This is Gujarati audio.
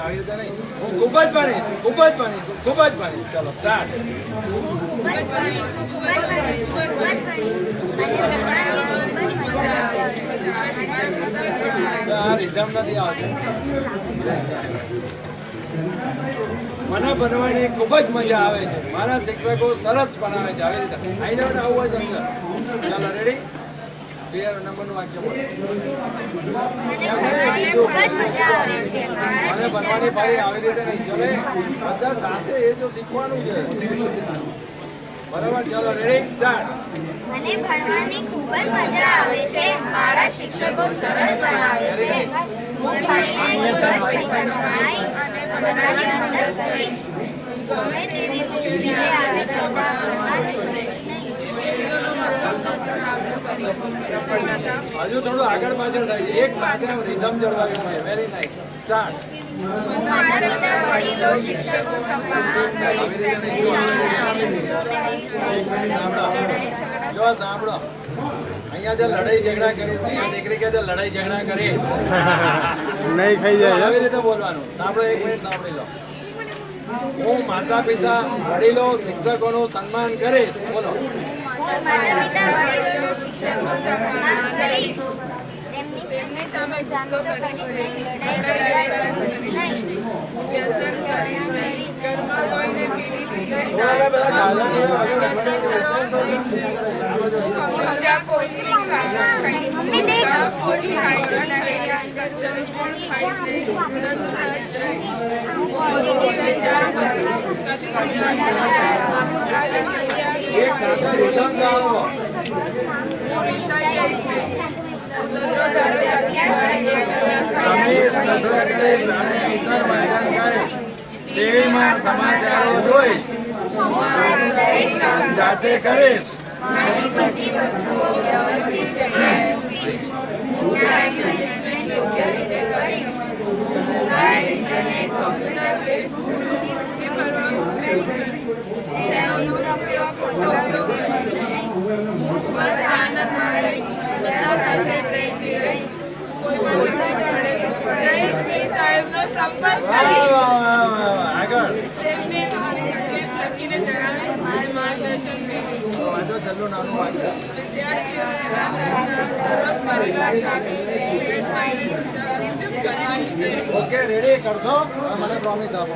આવી રીતે નહીં, હું ખૂબ જ ભણીશ, ખૂબ જ ભણીશ, ખૂબ જ ભણીશ. ચલો સ્ટાર્ટ. આ રીધમ નથી આવતી. મને ભણવાની ખૂબ જ મજા આવે છે. મારા શિક્ષકો સરસ ભણાવે છે. આવી રીતે આવી જાવ ને, આવું જ અંદર. ચાલો રેડી. 2 નંબરનું વાક્ય બોલો. મને ભણવાની ફરી આવી રીતે નહીં ચલે. બધા સાથે એ જો શીખવાનું છે. બરાબર. ચાલો રેડી સ્ટાર્ટ. મને ભણવાની ખૂબ જ મજા આવે છે. મારા શિક્ષકો સરસ ભણાવે છે. હું ભણીને ખૂબ જ પૈસા કમાઈશ અને બધાની મદદ કરીશ. ગમે તેવી મુશ્કેલી આવે છતાં ભણવાનું છોડીશ નહીં. હજુ થોડું આગળ પાછળ થાય છે. એક સાથે રિધમ જળવાવી હોય. Very nice. સ્ટાર્ટ. હું માતા પિતા વડીલો શિક્ષકો સન્માન કરીશ. તેમને સારા દિવસો કહીશ. જો સાંભળો, અહીંયા જે લડાઈ ઝઘડા કરીશ, અહીંયા દીકરી કે લડાઈ ઝઘડા કરીશ નહીં ખાઈ જાય. આવી રીતે બોલવાનું. સાંભળો, 1 મિનિટ સાંભળી લો. હું માતા પિતા વડીલો શિક્ષકોનું સન્માન કરીશ. બોલો. હું માતા પિતા વડીલો શિક્ષકો સન્માન કરીશ. તેમની સામે ગુસ્સો કરીશ નહીં. લડાઈ ઝઘડા કરીશ નહીં. વ્યસન કરીશ નહીં. ઘરમાં કોઈને બીડી સિગરેટ એક સાથે રિધમ ગાઓ. ટીવીમાં સમાચારો જોઈશ. જાતે કરીશ. મારી બધી વસ્તુઓ વ્યવસ્થિત જગ્યાએ મૂકીશ. હું ટાઈમ મેનેજમેન્ટ યોગ્ય રીતે કરીશ. મોબાઈલ, ઇન્ટરનેટ, કોમ્પ્યુટર, ફેસબુક તેનો દુરુપયોગ ખોટો ઉપયોગ કરીશ નહીં. હું ખૂબ જ આનંદ માણીશ. બધા સાથે પ્રેમથી રહીશ. કોઈ પણ જયેશ પી સાહેબનો સંપર્ક કરીશ. આગળ તેમને મારી તકલીફ લખીને જણાવીશ અને માર્ગદર્શન મેળવીશ. વાંચો છેલ્લું નાનું વાક્ય. વિદ્યાર્થીઓએ યાદ રાખતા દરરોજ પરિવાર સાથે પ્લસ માઇનસ કરવાની છે. ઓકે રેડી કરશો? મને પ્રોમિસ આપો.